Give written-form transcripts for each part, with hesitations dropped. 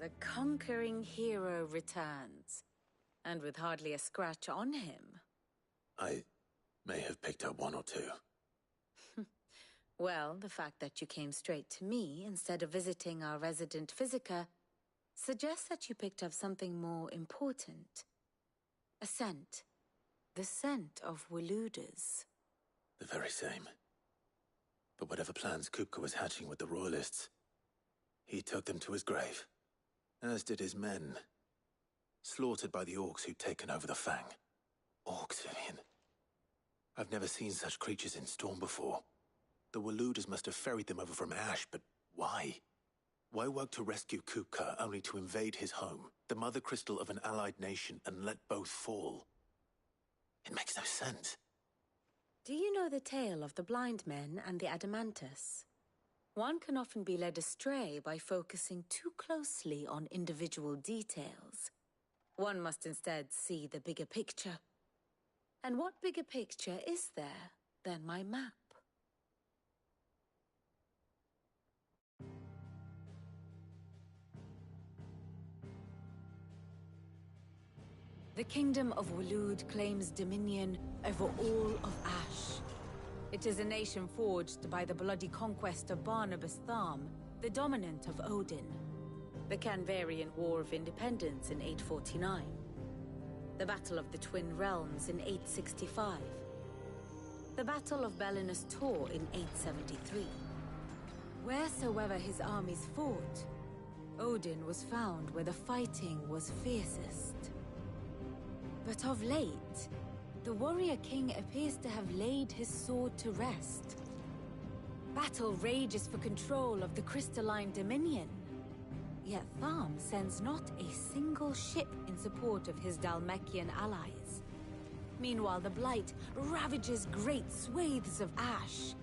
The conquering hero returns, and with hardly a scratch on him. I may have picked up one or two. Well, the fact that you came straight to me instead of visiting our resident physiker suggests that you picked up something more important. A scent. The scent of Waludas. The very same. But whatever plans Kupka was hatching with the Royalists, he took them to his grave. As did his men. Slaughtered by the orcs who'd taken over the Fang. Orcs, Vivian. I've never seen such creatures in Storm before. The Waludas must have ferried them over from Ash, but why? Why work to rescue Kupka only to invade his home, the mother crystal of an allied nation, and let both fall? It makes no sense. Do you know the tale of the blind men and the Adamantus? One can often be led astray by focusing too closely on individual details. One must instead see the bigger picture. And what bigger picture is there than my map? The Kingdom of Waloed claims dominion over all of Ash. It is a nation forged by the bloody conquest of Barnabas Tharm, the dominant of Odin. The Canvarian War of Independence in 849. The Battle of the Twin Realms in 865. The Battle of Belinus Tor in 873. Wheresoever his armies fought, Odin was found where the fighting was fiercest. But of late, the warrior king appears to have laid his sword to rest. Battle rages for control of the crystalline dominion. Yet Tharm sends not a single ship in support of his Dhalmekian allies. Meanwhile, the Blight ravages great swathes of Ash.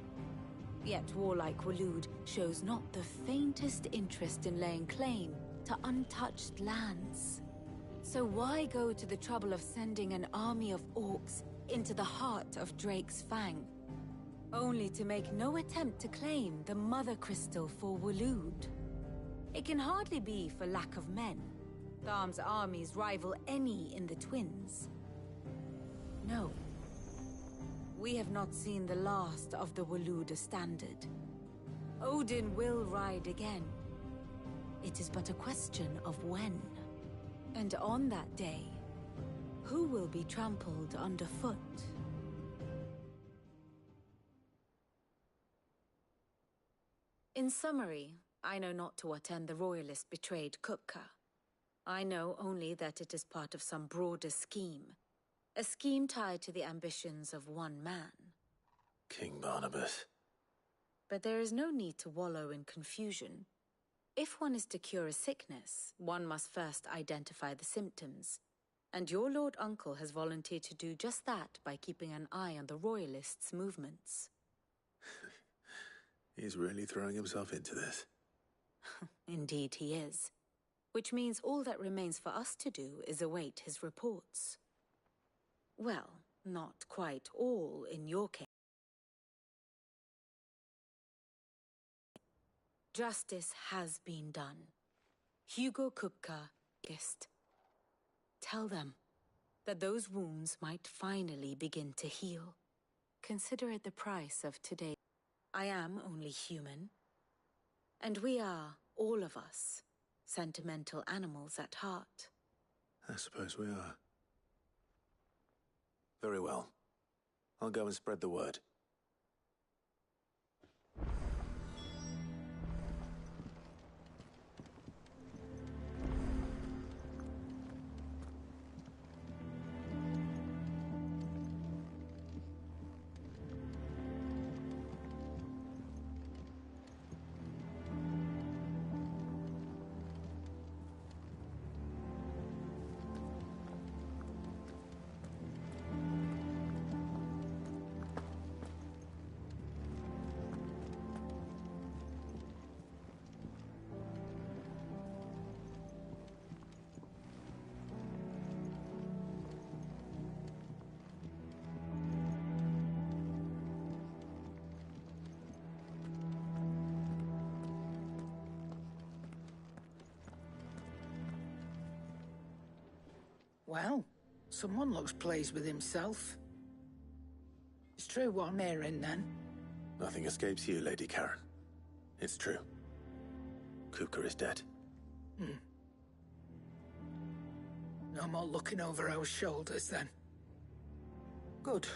Yet warlike Waloed shows not the faintest interest in laying claim to untouched lands. So why go to the trouble of sending an army of orcs into the heart of Drake's Fang, only to make no attempt to claim the Mother Crystal for Waloed? It can hardly be for lack of men. Tharm's armies rival any in the Twins. No. We have not seen the last of the Waluda standard. Odin will ride again. It is but a question of when. And on that day, who will be trampled underfoot? In summary, I know not to what end the Royalists betrayed Kupka. I know only that it is part of some broader scheme. A scheme tied to the ambitions of one man. King Barnabas. But there is no need to wallow in confusion. If one is to cure a sickness, one must first identify the symptoms. And your Lord Uncle has volunteered to do just that by keeping an eye on the Royalists' movements. He's really throwing himself into this. Indeed he is. Which means all that remains for us to do is await his reports. Well, not quite all in your case. Justice has been done. Hugo Kupka, Gist. Tell them that those wounds might finally begin to heal. Consider it the price of today. I am only human. And we are, all of us, sentimental animals at heart. I suppose we are. Very well. I'll go and spread the word. Well, someone looks pleased with himself. It's true what I'm hearing, then. Nothing escapes you, Lady Karen. It's true. Kupka is dead. No more looking over our shoulders, then. Good.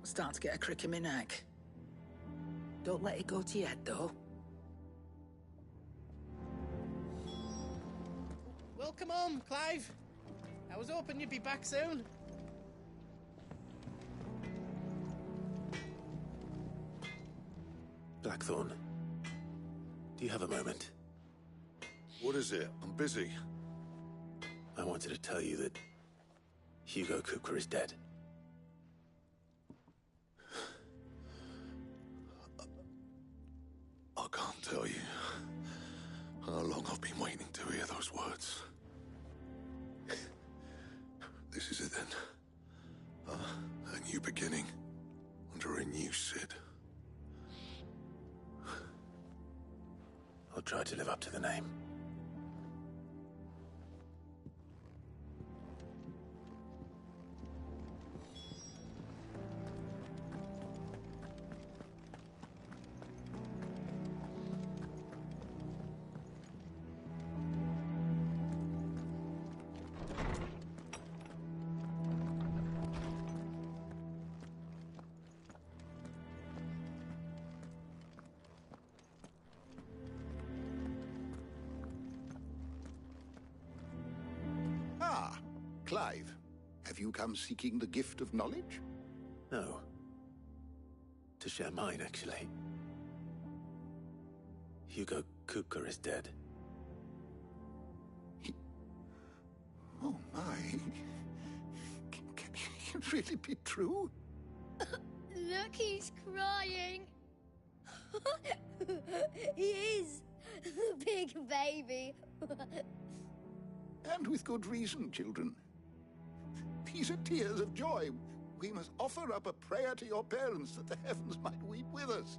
I'm starting to get a crick in my neck. Don't let it go to your head, though. Welcome home, Clive. I was hoping you'd be back soon. Blackthorn, do you have a moment? What is it? I'm busy. I wanted to tell you that Hugo Kupka is dead. I can't tell you how long I've been waiting to hear those words. This is it then. A new beginning under a new Cid. I'll try to live up to the name. Clive, have you come seeking the gift of knowledge? No. To share mine, actually. Hugo Kupka is dead. Oh my. Can it really be true? Look, he's crying. He is. The big baby. And with good reason, children. These are tears of joy. We must offer up a prayer to your parents that the heavens might weep with us.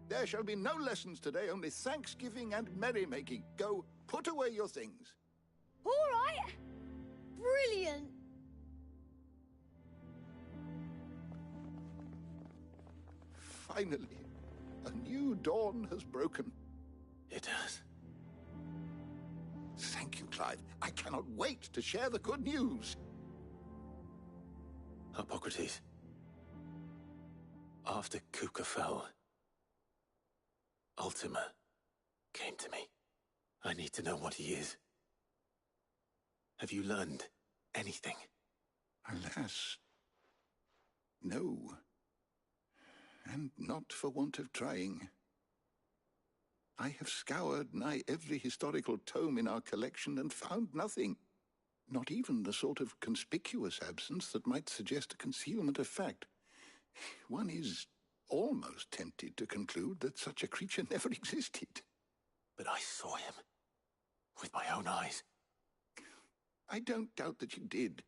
There shall be no lessons today, only thanksgiving and merrymaking. Go, put away your things. All right. Brilliant. Finally, a new dawn has broken. It has. Thank you, Clive. I cannot wait to share the good news. Hippocrates. After Kupka fell, Ultima came to me. I need to know what he is. Have you learned anything? Alas, no. And not for want of trying. I have scoured nigh every historical tome in our collection and found nothing. Not even the sort of conspicuous absence that might suggest a concealment of fact. One is almost tempted to conclude that such a creature never existed. But I saw him. With my own eyes. I don't doubt that you did.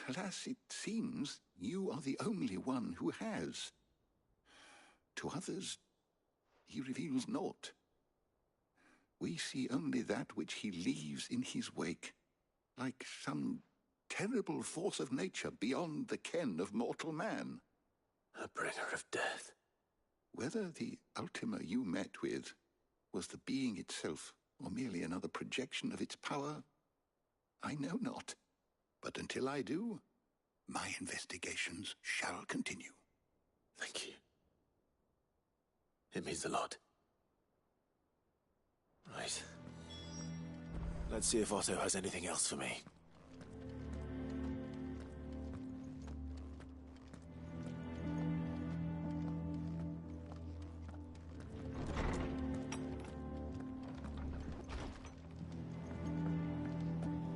Alas, it seems you are the only one who has. To others, he reveals naught. We see only that which he leaves in his wake, like some terrible force of nature beyond the ken of mortal man. A bringer of death. Whether the Ultima you met with was the being itself, or merely another projection of its power, I know not. But until I do, my investigations shall continue. Thank you. It means a lot. Right. Let's see if Otto has anything else for me.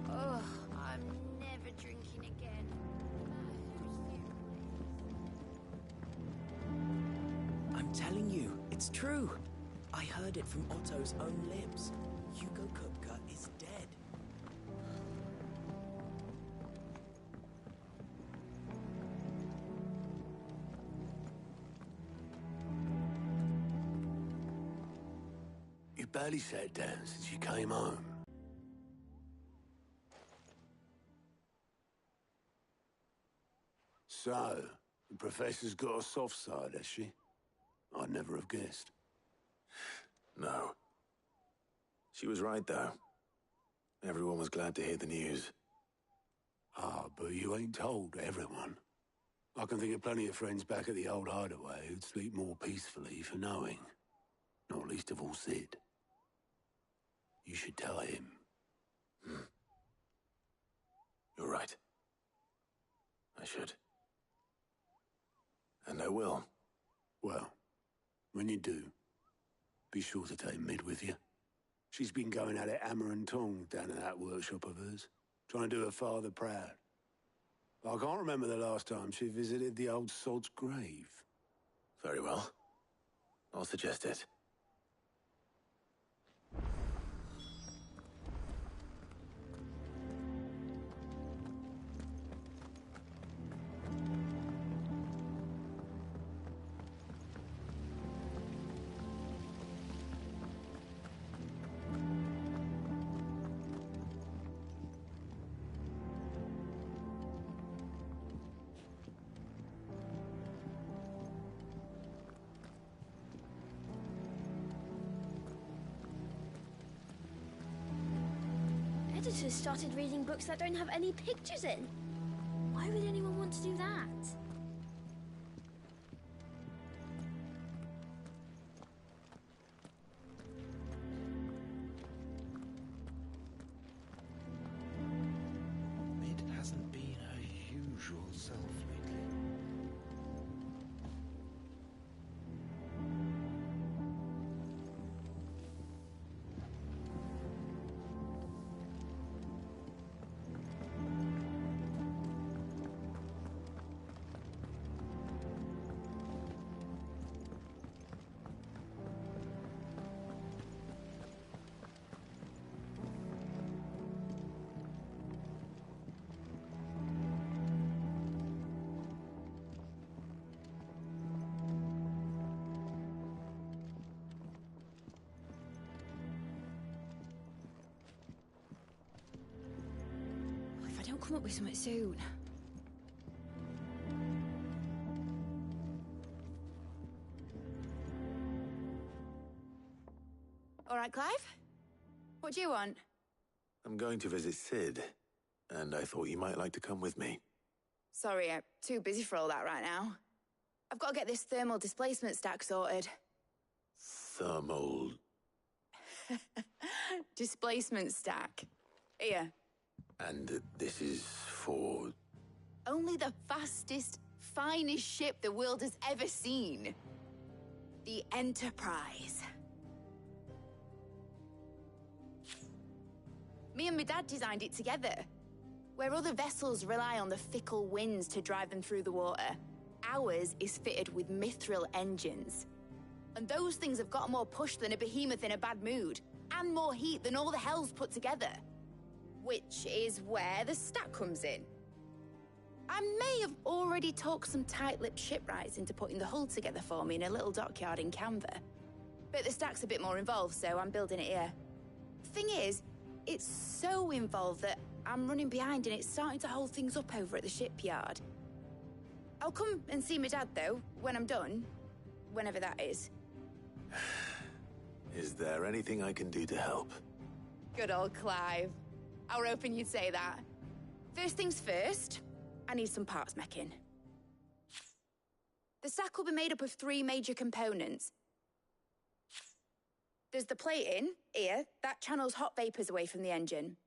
Oh, I'm never drinking again. I'm telling you, it's true. I heard it from Otto's own lips. Hugo Kupka is dead. You barely sat down since you came home. So, the Professor's got a soft side, has she? I'd never have guessed. No. She was right, though. Everyone was glad to hear the news. Ah, but you ain't told everyone. I can think of plenty of friends back at the old hideaway who'd sleep more peacefully for knowing. Not least of all Sid. You should tell him. You're right. I should. And I will. Well, when you do, be sure to take Mid with you. She's been going at it hammer and tongs down in that workshop of hers, trying to do her father proud. I can't remember the last time she visited the old sod's grave. Very well. I'll suggest it. Editors started reading books that don't have any pictures in. Why would anyone want to do that? Mid hasn't been her usual self lately. If I don't come up with something soon. All right, Clive? What do you want? I'm going to visit Sid, and I thought you might like to come with me. Sorry, I'm too busy for all that right now. I've got to get this thermal displacement stack sorted. Thermal... Displacement stack. Here. And this is for... Only the fastest, finest ship the world has ever seen. The Enterprise. Me and my dad designed it together. Where other vessels rely on the fickle winds to drive them through the water, ours is fitted with mithril engines. And those things have got more push than a behemoth in a bad mood, and more heat than all the hells put together. Which is where the stack comes in. I may have already talked some tight-lipped shipwrights into putting the hull together for me in a little dockyard in Canva. But the stack's a bit more involved, so I'm building it here. Thing is, it's so involved that I'm running behind and it's starting to hold things up over at the shipyard. I'll come and see my dad, though, when I'm done. Whenever that is. Is there anything I can do to help? Good old Clive. I were hoping you'd say that. First things first, I need some parts meching. The stack will be made up of 3 major components. There's the plating, here, that channels hot vapors away from the engine.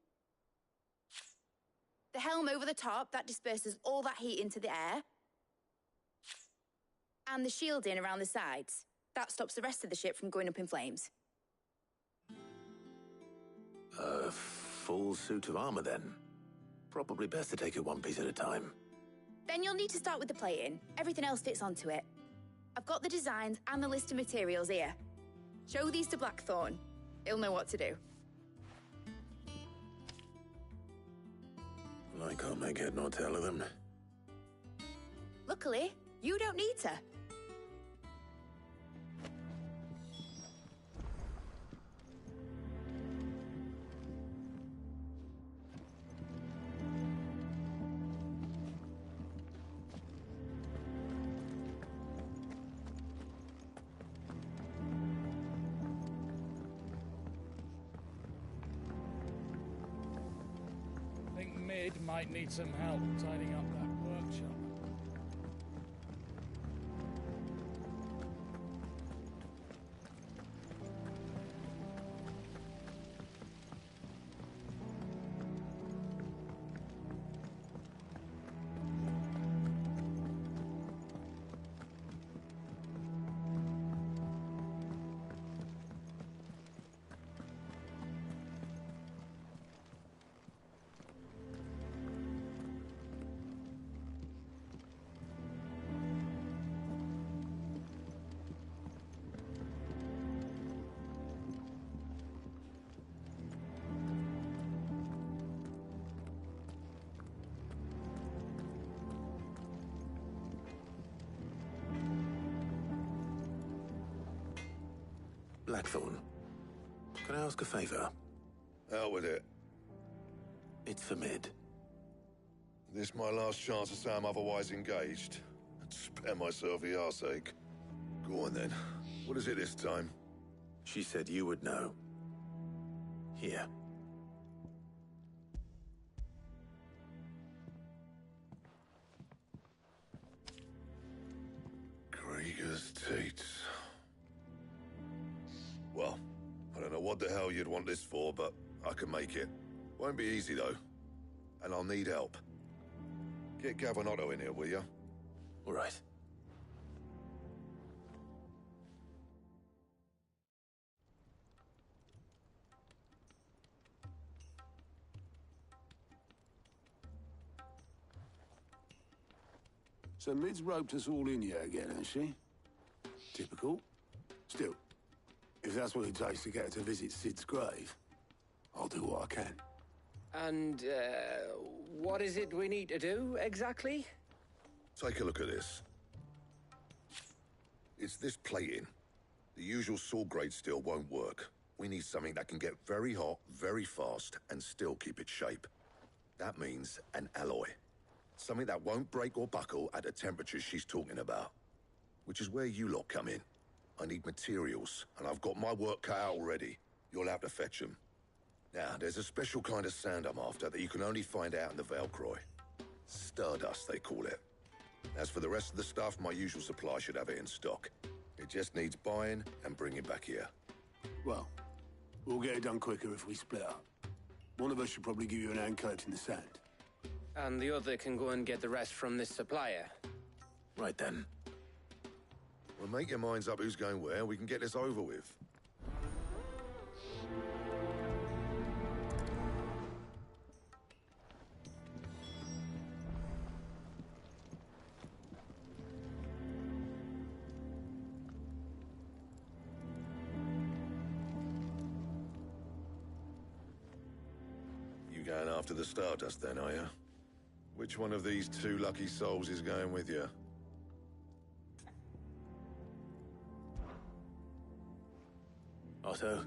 The helm over the top, that disperses all that heat into the air. And the shielding around the sides. That stops the rest of the ship from going up in flames. A full suit of armor, then. Probably best to take it one piece at a time. Then you'll need to start with the plating. Everything else fits onto it. I've got the designs and the list of materials here. Show these to Blackthorn. He'll know what to do. I can't make head nor tail of them. Luckily, you don't need to. Cid might need some help tidying up that workshop. Blackthorn, can I ask a favor? Out with it. It's for Mid. This my last chance to say I'm otherwise engaged. I'd spare myself the arseache. Go on then. What is it this time? She said you would know. Here. Krieger's Tates. Well, I don't know what the hell you'd want this for, but I can make it. Won't be easy, though. And I'll need help. Get Gavin Otto in here, will you? All right. So Mid's roped us all in here again, has she? Typical. Still, if that's what it takes to get her to visit Sid's grave, I'll do what I can. And, what is it we need to do, exactly? Take a look at this. It's this plating. The usual sword grade steel won't work. We need something that can get very hot, very fast, and still keep its shape. That means an alloy. Something that won't break or buckle at the temperatures she's talking about. Which is where you lot come in. I need materials, and I've got my work cut out already. You'll have to fetch them. Now, there's a special kind of sand I'm after that you can only find out in the Valcroy. Stardust, they call it. As for the rest of the stuff, my usual supply should have it in stock. It just needs buying and bringing back here. Well, we'll get it done quicker if we split up. One of us should probably give you an hand coat in the sand. And the other can go and get the rest from this supplier. Right then. Well, make your minds up who's going where, we can get this over with. You going after the Stardust then, are you? Which one of these two lucky souls is going with you? Otto,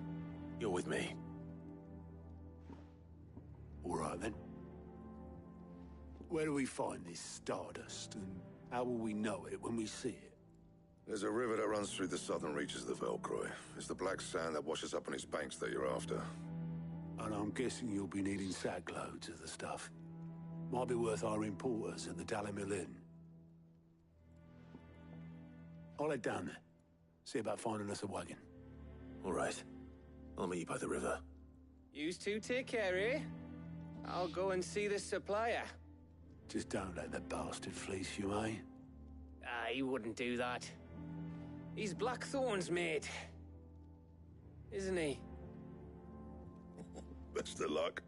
you're with me. All right, then. Where do we find this Stardust, and how will we know it when we see it? There's a river that runs through the southern reaches of the Valcroy. It's the black sand that washes up on its banks that you're after. And I'm guessing you'll be needing sack loads of the stuff. Might be worth our importers at the Dalimil Inn. I'll head down there. See about finding us a wagon. All right. I'll meet you by the river. Yous two take care, eh? I'll go and see this supplier. Just don't let the bastard fleece you, eh? He wouldn't do that. He's Blackthorn's mate. Isn't he? Best of luck.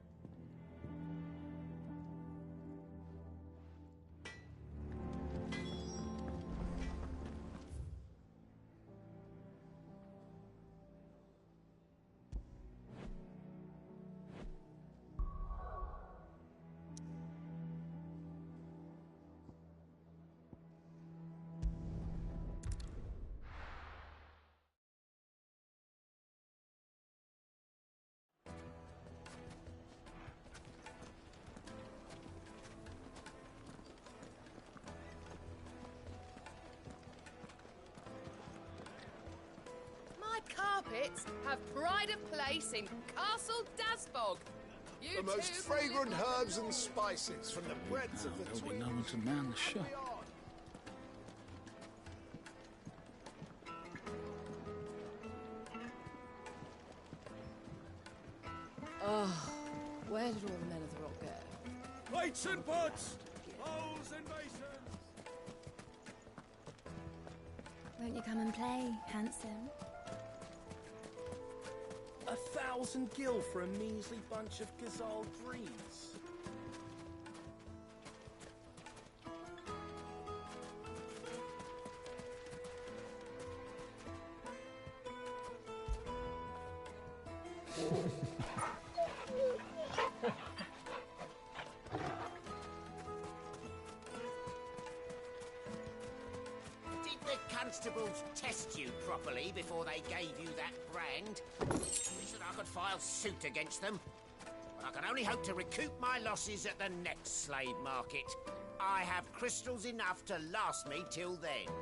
My carpets have pride of place in Castle Dasbog. The most fragrant herbs and spices from the breadth of the There'll be twins. no one to man the shop. Oh, where did all the men of the rock go? Plates and pots! Bowls and basins! Won't you come and play, handsome? 1,000 gil for a measly bunch of Gazal greens. Did the constables test you properly before they gave you that brand? Wish that I could file suit against them. But I can only hope to recoup my losses at the next slave market. I have crystals enough to last me till then.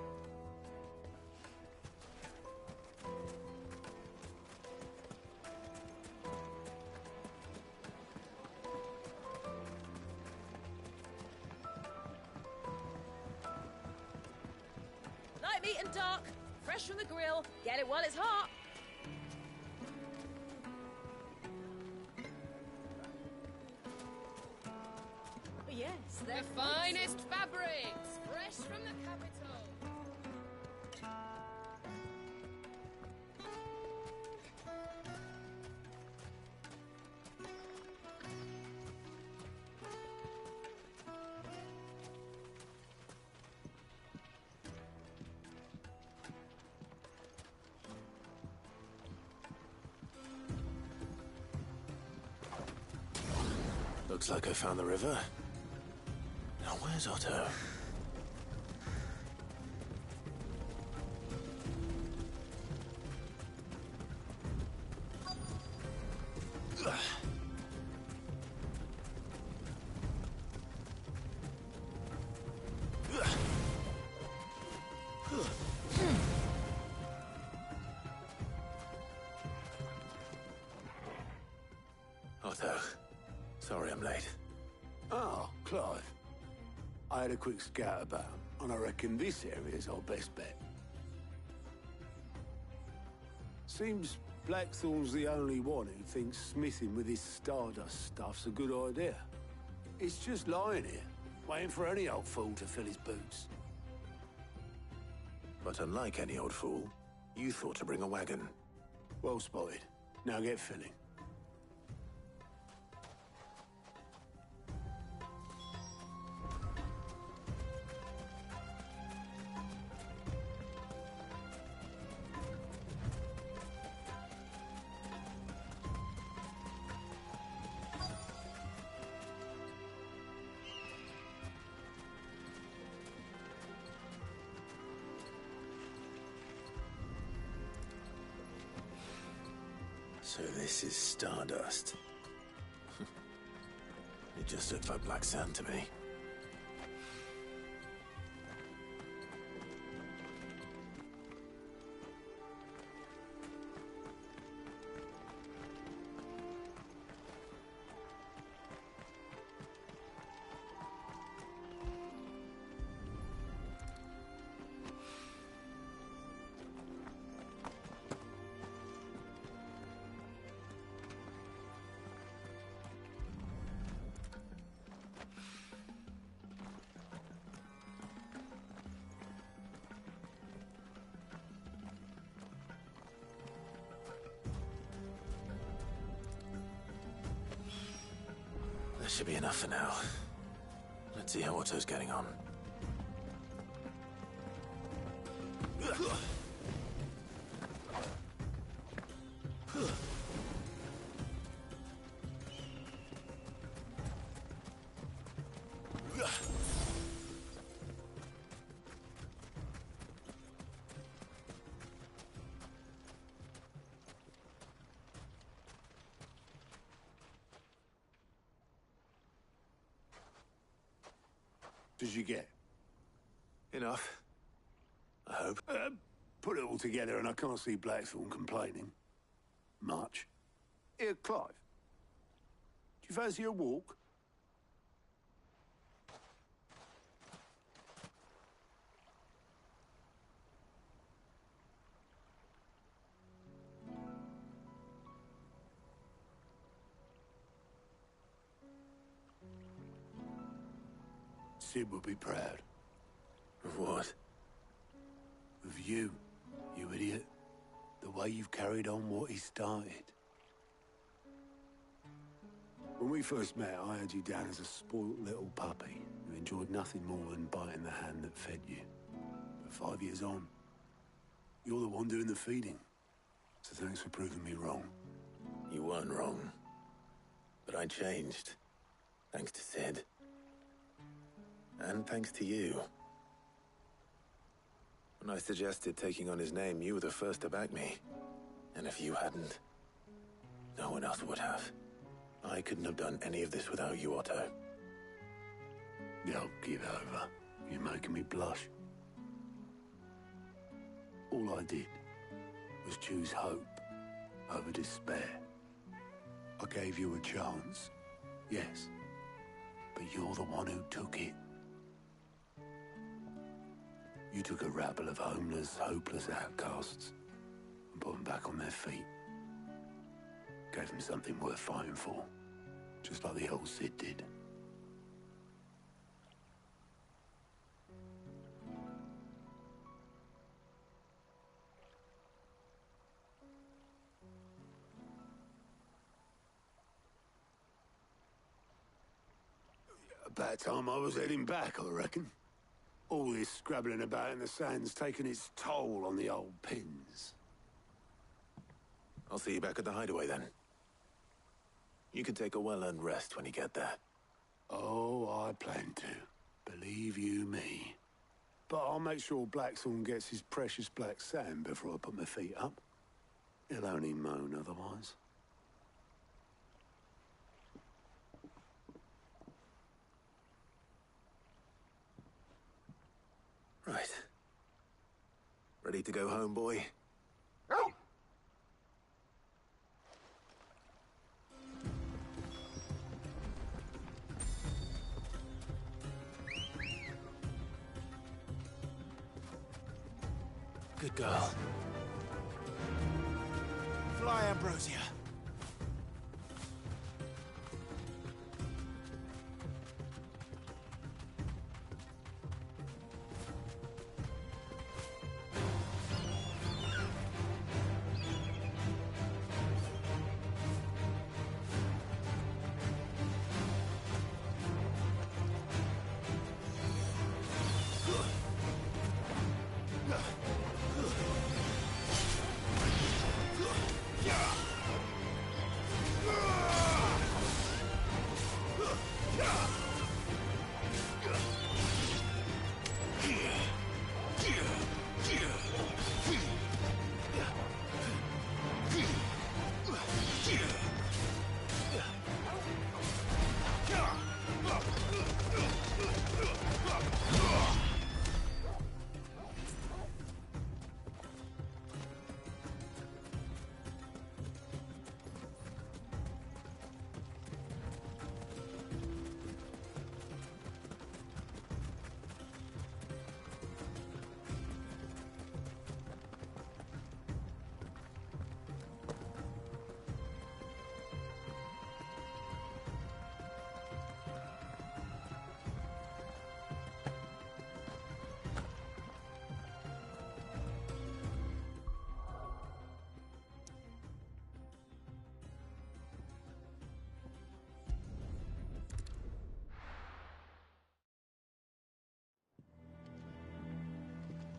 Light meat and dark, fresh from the grill. Get it while it's hot. Yes, The finest fabrics, fresh from the capital. Looks like I found the river. Now where's Otto? Otto, sorry I'm late. Oh, Clive. I had a quick scout about, and I reckon this area's our best bet. Seems Blackthorn's the only one who thinks smithing with his Stardust stuff's a good idea. It's just lying here, waiting for any old fool to fill his boots. But unlike any old fool, you thought to bring a wagon. Well spotted. Now get filling. So this is Stardust. It just looks like black sand to me. That should be enough for now. Let's see how Otto's getting on. Did you get? Enough. I hope. Put it all together and I can't see Blackthorn complaining. Much. Here, Clive. Do you you fancy a walk? Sid would be proud. Of what? Of you, you idiot. The way you've carried on what he started. When we first met, I had you down as a spoilt little puppy who enjoyed nothing more than biting the hand that fed you. But 5 years on, you're the one doing the feeding. So thanks for proving me wrong. You weren't wrong. But I changed. Thanks to Sid. And thanks to you. When I suggested taking on his name, you were the first to back me. And if you hadn't, no one else would have. I couldn't have done any of this without you, Otto. Yeah, give over. You're making me blush. All I did was choose hope over despair. I gave you a chance, yes, but you're the one who took it. You took a rabble of homeless, hopeless outcasts and put them back on their feet. Gave them something worth fighting for, just like the old Sid did. About time I was heading back, I reckon. All this scrabbling about in the sand's taken its toll on the old pins. I'll see you back at the hideaway then. You can take a well-earned rest when you get there. Oh, I plan to. Believe you me. But I'll make sure Blackthorn gets his precious black sand before I put my feet up. He'll only moan otherwise. Right. Ready to go home, boy? Good girl. Fly, Ambrosia.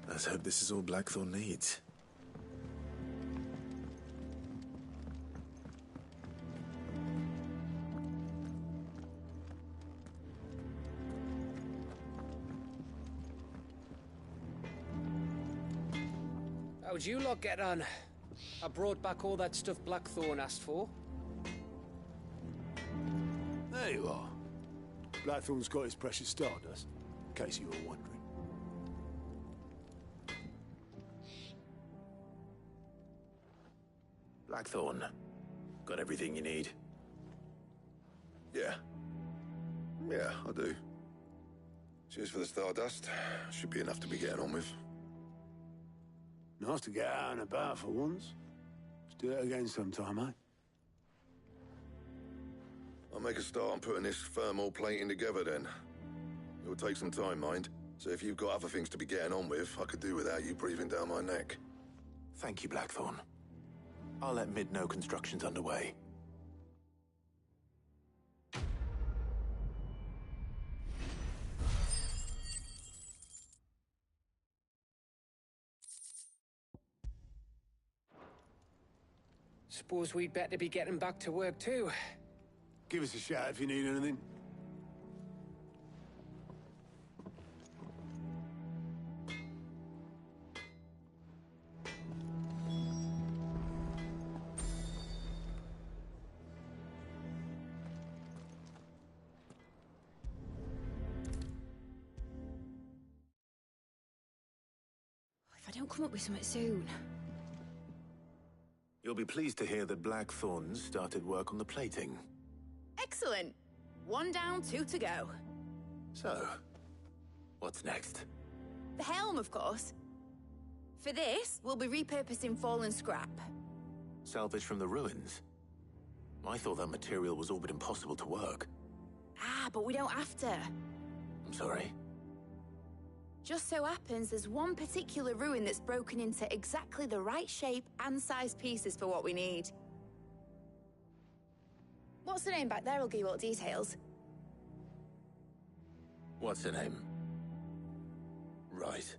Let's hope this is all Blackthorn needs. How'd you lot get on? I brought back all that stuff Blackthorn asked for. There you are. Blackthorn's got his precious stardust, in case you were wondering. Blackthorn, got everything you need? Yeah. Yeah, I do. Cheers for the stardust. Should be enough to be getting on with. Nice to get out and about for once. Let's do it again sometime, eh? I'll make a start on putting this thermal plating together then. It'll take some time, mind. So if you've got other things to be getting on with, I could do without you breathing down my neck. Thank you, Blackthorn. I'll let Mid know construction's underway. Suppose we'd better be getting back to work too. Give us a shout if you need anything. If I don't come up with something soon. You'll be pleased to hear that Blackthorn started work on the plating. Excellent. 1 down, 2 to go. So, what's next? The helm, of course. For this, we'll be repurposing fallen scrap. Salvage from the ruins? I thought that material was all but impossible to work. Ah, but we don't have to. I'm sorry. Just so happens there's one particular ruin that's broken into exactly the right shape and size pieces for what we need. What's the name back there? I'll give you all the details. What's her name? Right.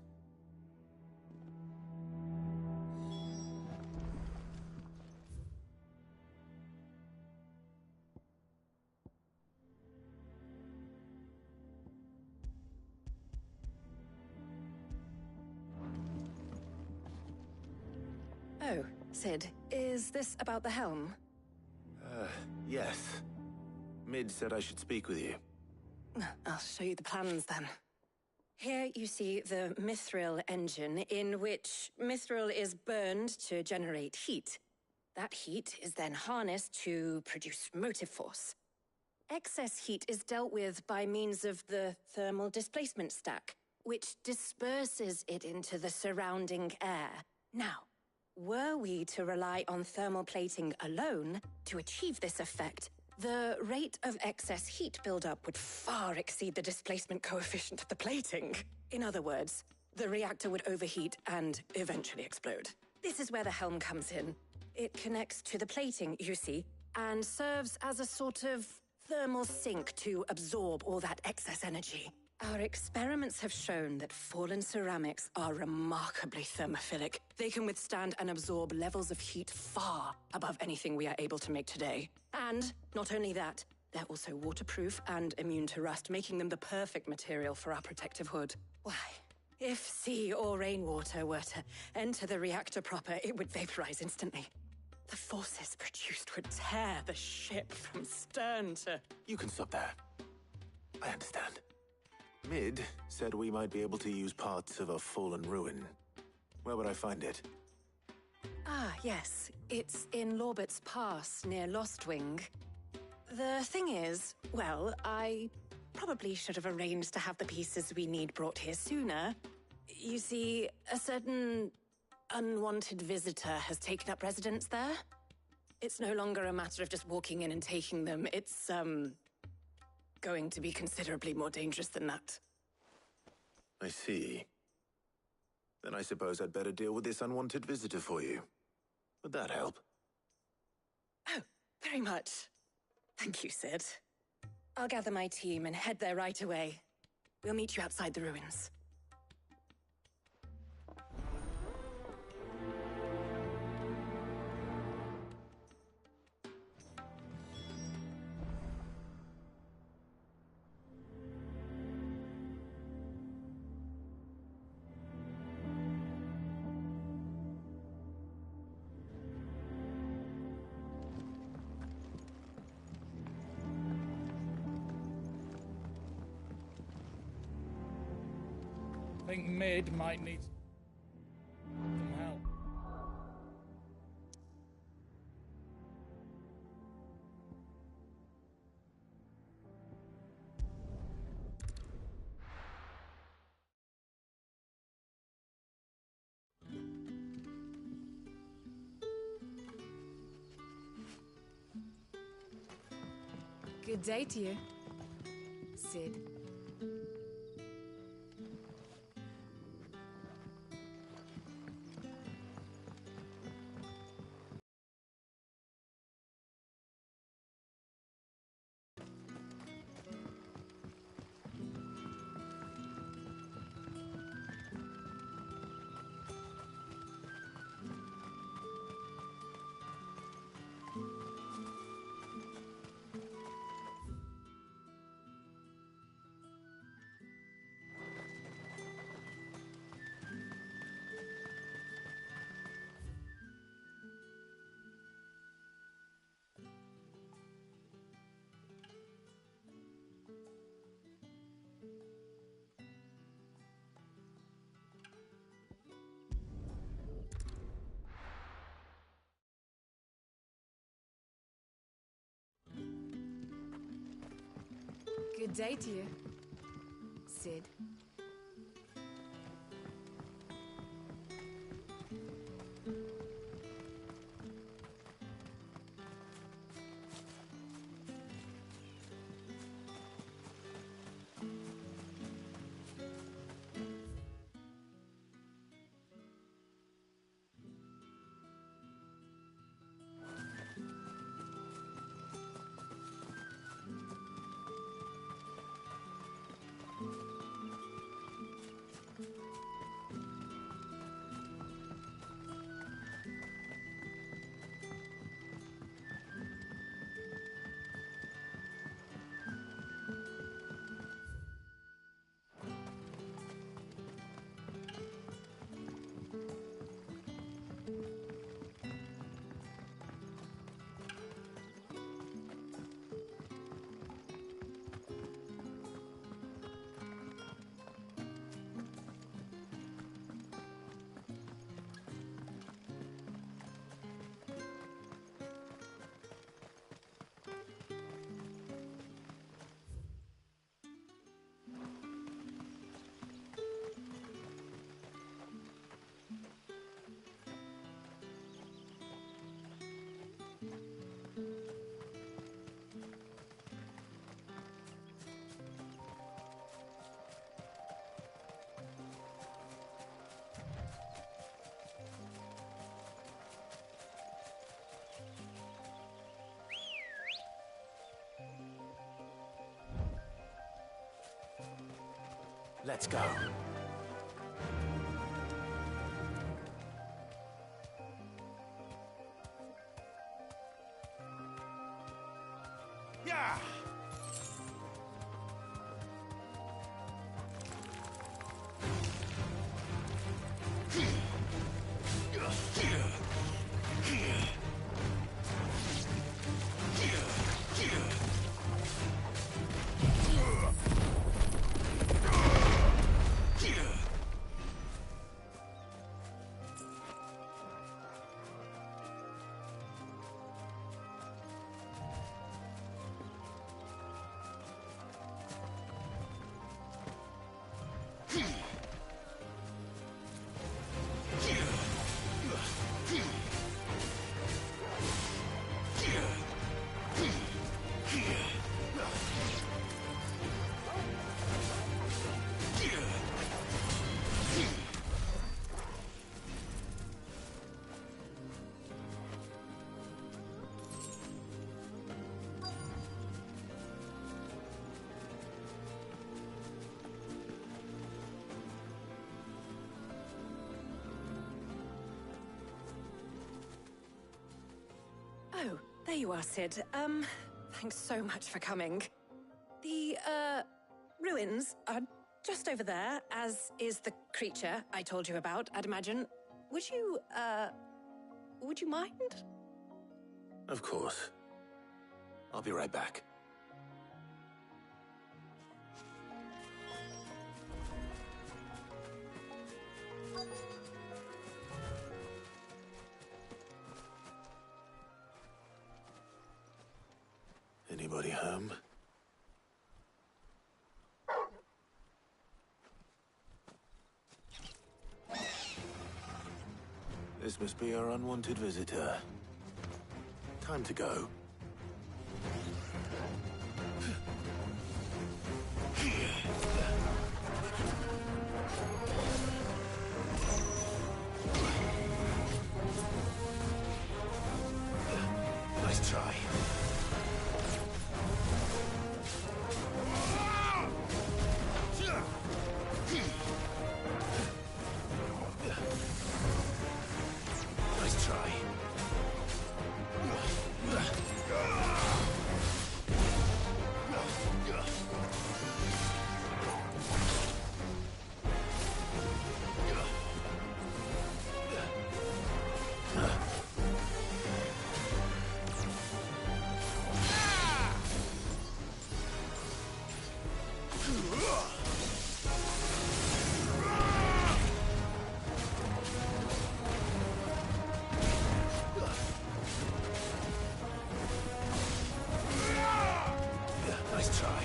Oh, Sid, is this about the helm? Yes. Mid said I should speak with you. I'll show you the plans then. Here you see the mithril engine, in which mithril is burned to generate heat. That heat is then harnessed to produce motive force. Excess heat is dealt with by means of the thermal displacement stack, which disperses it into the surrounding air. Now, were we to rely on thermal plating alone to achieve this effect, the rate of excess heat buildup would far exceed the displacement coefficient of the plating. In other words, the reactor would overheat and eventually explode. This is where the helm comes in. It connects to the plating, you see, and serves as a sort of thermal sink to absorb all that excess energy. Our experiments have shown that fallen ceramics are remarkably thermophilic. They can withstand and absorb levels of heat far above anything we are able to make today. And not only that, they're also waterproof and immune to rust, making them the perfect material for our protective hood. Why, if sea or rainwater were to enter the reactor proper, it would vaporize instantly. The forces produced would tear the ship from stern to... You can stop there. I understand. Mid said we might be able to use parts of a fallen ruin. Where would I find it? Ah, yes. It's in Lorbert's Pass, near Lostwing. The thing is, well, I probably should have arranged to have the pieces we need brought here sooner. You see, a certain unwanted visitor has taken up residence there. It's no longer a matter of just walking in and taking them. It's, going to be considerably more dangerous than that. I see. Then I suppose I'd better deal with this unwanted visitor for you. Would that help? Oh, very much. Thank you, Sid. I'll gather my team and head there right away. We'll meet you outside the ruins. I think Mid might need some help. Good day to you, Sid. Good day to you, Sid. Let's go. Yeah! Oh, there you are, Sid. Thanks so much for coming. The, ruins are just over there, as is the creature I told you about, I'd imagine. Would you mind? Of course. I'll be right back. Anybody home? This must be our unwanted visitor. Time to go. Nice try. Nice try. Nice try.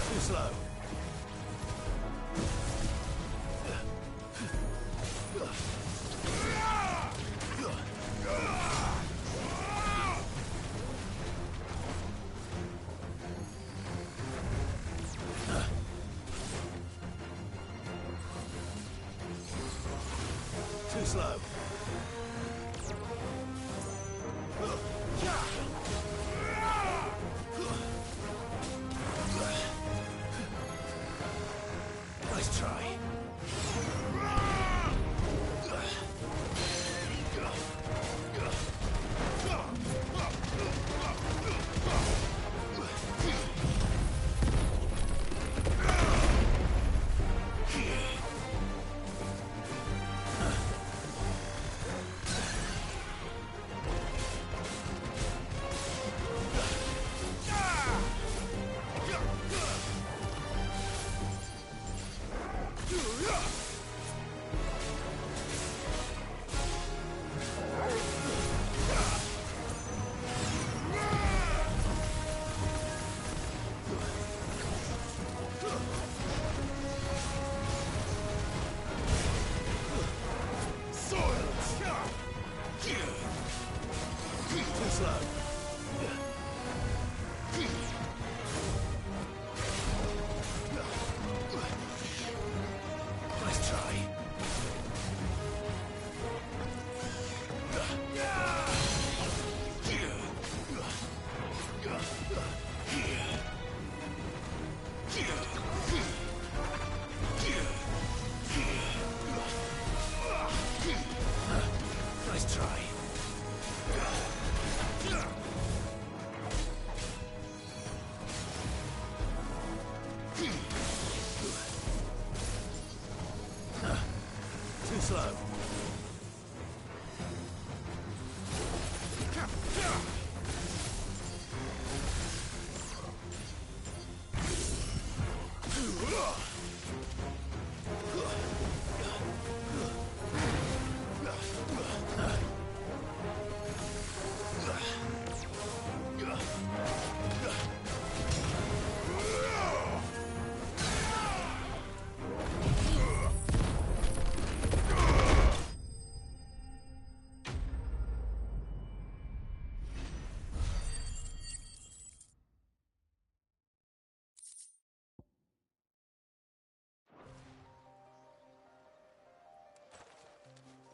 Too slow. Too slow. Nice try. Too slow. Nice try. Nice try. Too slow.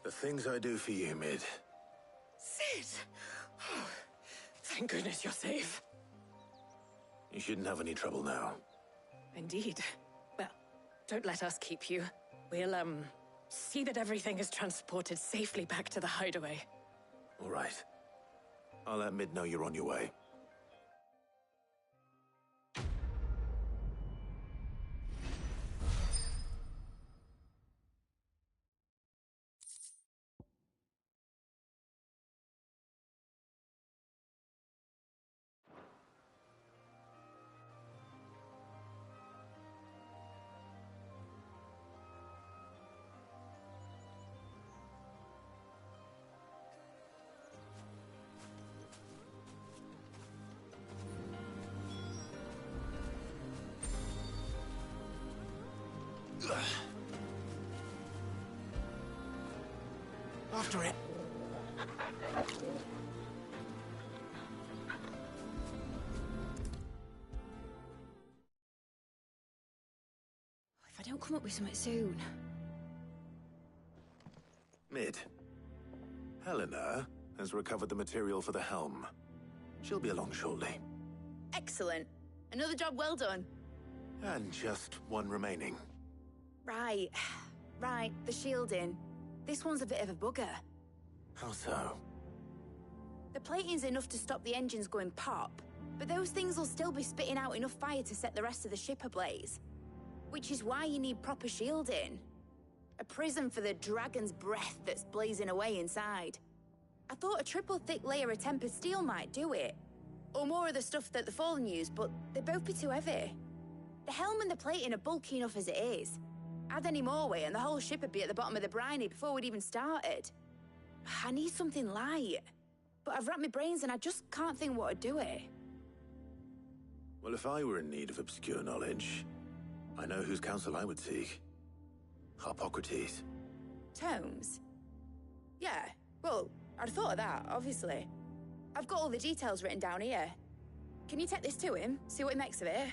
The things I do for you, Mid. Sid! Oh, thank goodness you're safe. You shouldn't have any trouble now. Indeed. Well, don't let us keep you. We'll, see that everything is transported safely back to the hideaway. All right. I'll let Mid know you're on your way. after it. If I don't come up with something soon. Mid. Helena has recovered the material for the helm. She'll be along shortly. Excellent. Another job well done. And just one remaining. Right. Right, the shielding. This one's a bit of a bugger. How so? The plating's enough to stop the engines going pop, but those things will still be spitting out enough fire to set the rest of the ship ablaze. Which is why you need proper shielding. A prison for the dragon's breath that's blazing away inside. I thought a triple thick layer of tempered steel might do it. Or more of the stuff that the Fallen use, but they'd both be too heavy. The helm and the plating are bulky enough as it is. Add any more weight and the whole ship would be at the bottom of the briny before we'd even started. I need something light. But I've racked my brains and I just can't think what would do it. Well, if I were in need of obscure knowledge, I know whose counsel I would seek. Harpocrates. Tomes? Yeah, well, I'd thought of that, obviously. I've got all the details written down here. Can you take this to him, see what he makes of it?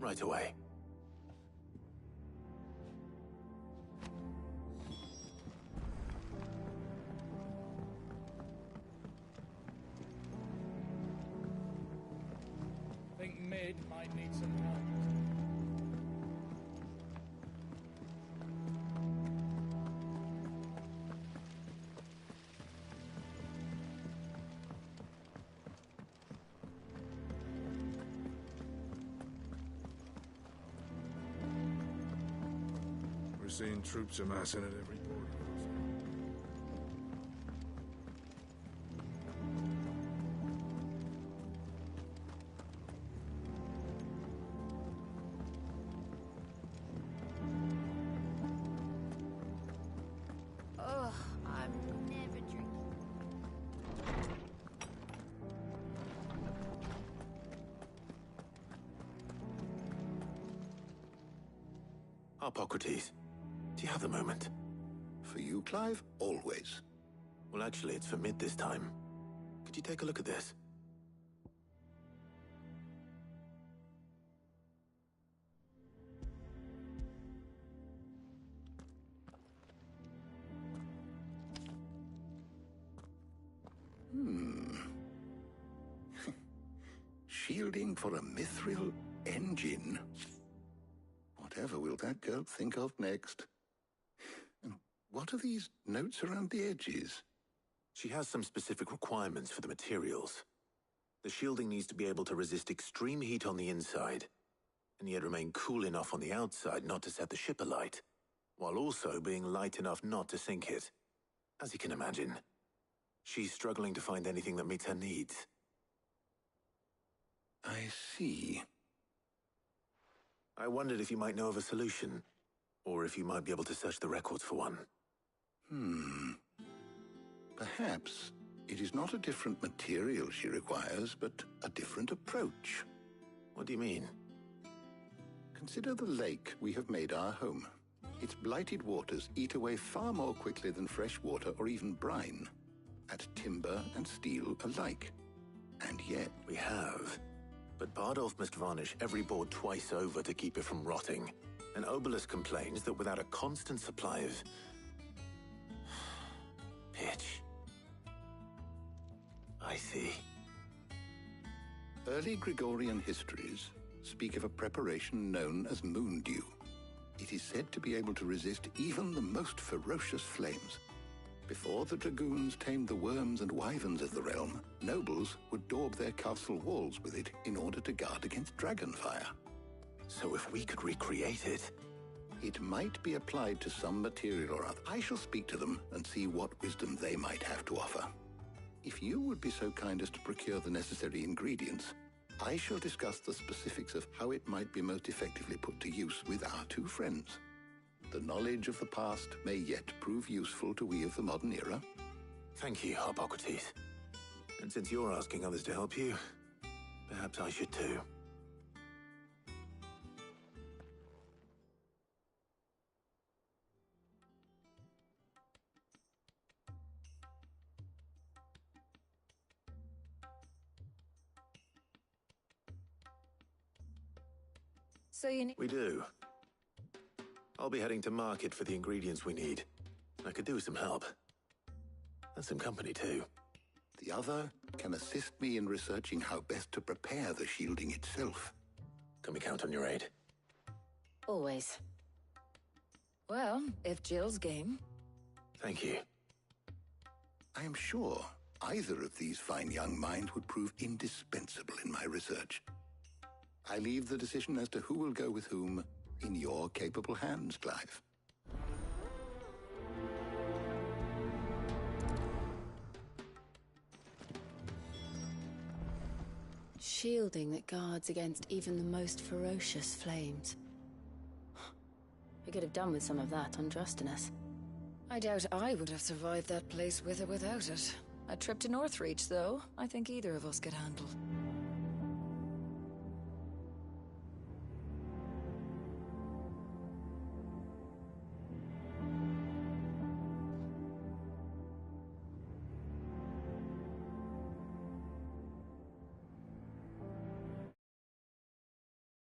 Right away. I think Mid might need some help. We're seeing troops amassing at every border. Ugh, I'm never drinking. Harpocrates, do you have the moment? For you, Clive, always. Well, actually, it's for Mid this time. Could you take a look at this? Shielding for a mithril engine. Whatever will that girl think of next? And what are these notes around the edges? She has some specific requirements for the materials. The shielding needs to be able to resist extreme heat on the inside, and yet remain cool enough on the outside not to set the ship alight, while also being light enough not to sink it. As you can imagine, she's struggling to find anything that meets her needs. I see. I wondered if you might know of a solution, or if you might be able to search the records for one. Perhaps it is not a different material she requires, but a different approach. What do you mean? Consider the lake we have made our home. Its blighted waters eat away far more quickly than fresh water or even brine, at timber and steel alike. And yet... We have. But Bardolph must varnish every board twice over to keep it from rotting. And Obelisk complains that without a constant supply of... pitch. I see. Early Gregorian histories speak of a preparation known as moon dew. It is said to be able to resist even the most ferocious flames. Before the dragoons tamed the worms and wyverns of the realm, nobles would daub their castle walls with it in order to guard against dragonfire. So if we could recreate it... It might be applied to some material or other. I shall speak to them and see what wisdom they might have to offer. If you would be so kind as to procure the necessary ingredients, I shall discuss the specifics of how it might be most effectively put to use with our two friends. The knowledge of the past may yet prove useful to we of the modern era. Thank you, Harpocrates. And since you're asking others to help you, perhaps I should too. So you need... We do. I'll be heading to market for the ingredients we need. I could do with some help. And some company, too. The other can assist me in researching how best to prepare the shielding itself. Can we count on your aid? Always. Well, if Jill's game... Thank you. I am sure either of these fine young minds would prove indispensable in my research. I leave the decision as to who will go with whom in your capable hands, Clive. Shielding that guards against even the most ferocious flames. We could have done with some of that on Drustinus. I doubt I would have survived that place with or without it. A trip to Northreach, though, I think either of us could handle.